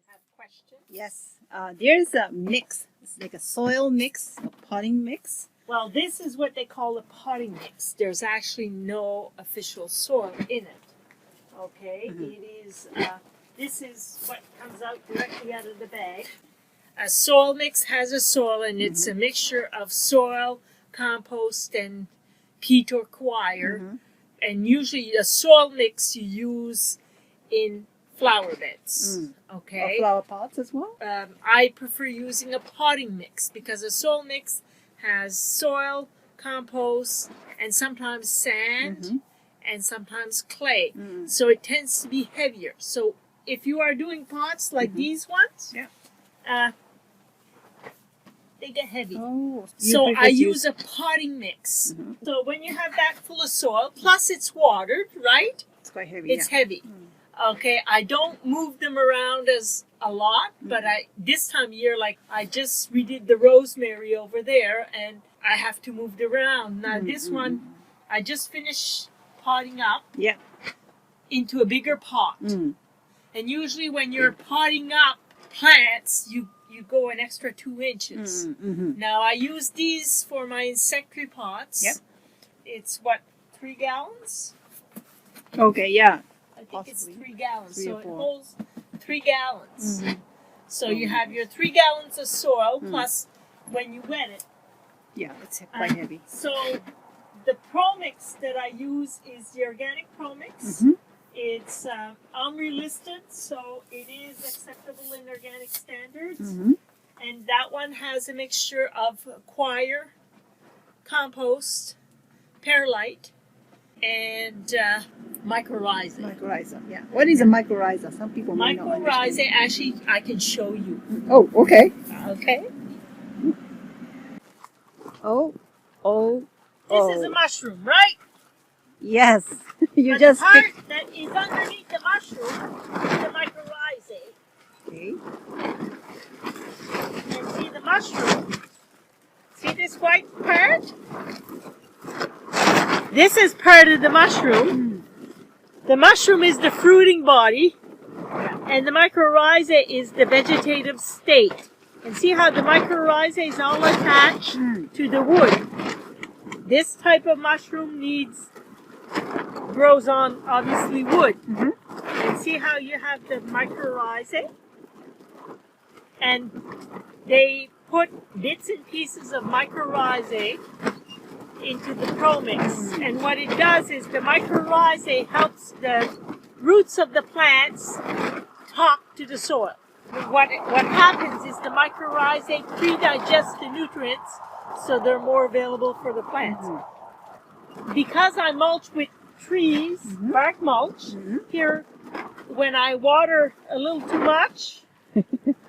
have questions? Yes. There's a mix. It's like a soil mix, a potting mix. Well, this is what they call a potting mix. There's actually no official soil in it. Okay? Mm-hmm. It is, this is what comes out directly out of the bag. A soil mix has a soil, and it's a mixture of soil, compost, and peat or coir. Mm-hmm. And usually a soil mix you use in flower beds. Okay? Or flower pots as well? I prefer using a potting mix because a soil mix has soil, compost, and sometimes sand, and sometimes clay. So it tends to be heavier. So if you are doing pots like these ones, they get heavy. Oh, so I use a potting mix. So when you have that full of soil, plus it's watered, right? It's quite heavy. It's heavy. Okay, I don't move them around as a lot, but this time of year, like I just redid the rosemary over there, and I have to move it around. Now this one, I just finished potting up into a bigger pot. And usually when you're potting up plants, you go an extra 2 inches. Now I use these for my insectary pots. It's what, 3 gallons? Okay, yeah. I think it's 3 gallons. 3 so or 4. it holds 3 gallons. So you have your 3 gallons of soil plus when you wet it. Yeah, it's quite heavy. So the Pro Mix that I use is the organic Pro Mix. It's OMRI listed, so it is acceptable in organic standards. And that one has a mixture of coir, compost, perlite, and Mycorrhizae. Mycorrhizae, yeah. What is a mycorrhizae? Some people might not understand. Mycorrhizae, actually, I can show you. Oh, okay. Okay. This is a mushroom, right? Yes. You but just the part that is underneath the mushroom is the Mycorrhizae. Okay. And see the mushroom? See this white part? This is part of the mushroom. The mushroom is the fruiting body, and the Mycorrhizae is the vegetative state. And see how the Mycorrhizae is all attached to the wood. This type of mushroom grows on, obviously, wood. And see how you have the Mycorrhizae? And they put bits and pieces of Mycorrhizae into the Pro Mix. And what it does is the Mycorrhizae helps the roots of the plants talk to the soil. What happens is the Mycorrhizae pre-digest the nutrients so they're more available for the plants. Because I mulch with trees, bark mulch, here when I water a little too much,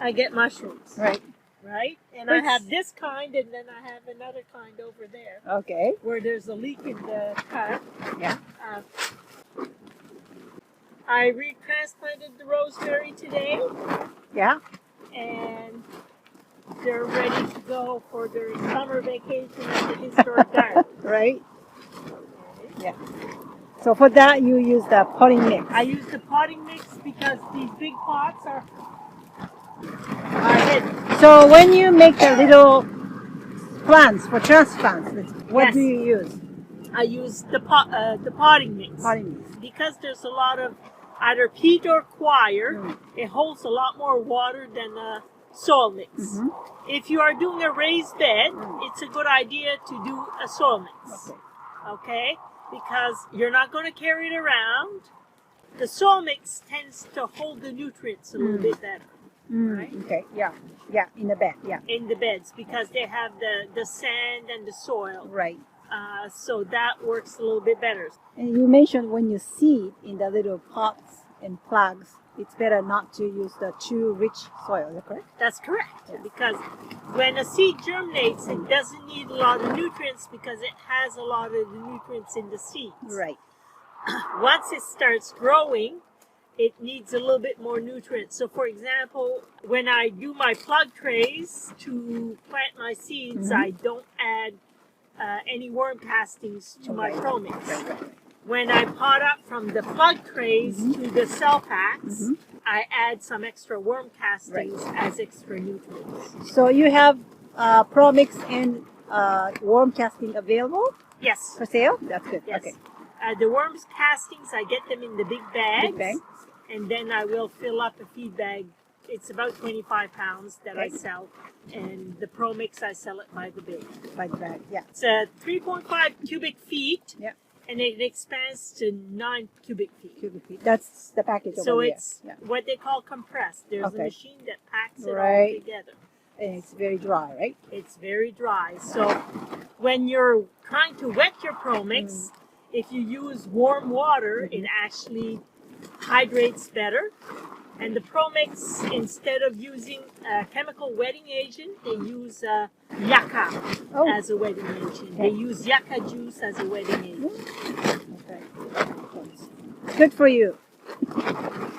I get mushrooms. Right? And I have this kind, and then I have another kind over there. Okay. Where there's a leak in the cut. Yeah. I retransplanted the rosemary today. Yeah. And they're ready to go for their summer vacation at the historic garden. Right. Yeah. So for that, you use the potting mix. I use the potting mix because these big pots are heavy. So when you make the little plants for transplants, what do you use? I use the potting mix. Potting mix. Because there's a lot of either peat or coir, it holds a lot more water than a soil mix. If you are doing a raised bed, it's a good idea to do a soil mix. Okay? Because you're not going to carry it around. The soil mix tends to hold the nutrients a little bit better. Right? Okay, yeah, in the bed, in the beds, because they have the sand and the soil. Right. So that works a little bit better. And you mentioned when you seed in the little pots and plugs, it's better not to use the too rich soil, is that correct? That's correct. Yeah. Because when a seed germinates, it doesn't need a lot of nutrients because it has a lot of the nutrients in the seeds. Right. Once it starts growing, it needs a little bit more nutrients. So for example, when I do my plug trays to plant my seeds, I don't add any worm castings to my Pro Mix. When I pot up from the plug trays to the cell packs, I add some extra worm castings as extra nutrients. So you have Pro Mix and worm casting available Yes. for sale? That's good. Yes. Okay. The worms castings, I get them in the big bags. Big bag. And then I will fill up a feed bag. It's about 25 pounds that I Okay. sell. And the Pro Mix, I sell it by the bag. By the bag, yeah. It's 3.5 cubic feet. Yeah. And it expands to 9 cubic feet. Cubic feet. That's the package over So here. it's what they call compressed. There's Okay. a machine that packs it all Right. together. And it's very dry, right? It's very dry. So when you're trying to wet your Pro Mix, if you use warm water, it actually hydrates better. And the Pro Mix, instead of using a chemical wetting agent, they use yucca as a wetting agent. They use yucca juice as a wetting agent. Okay. Good for you.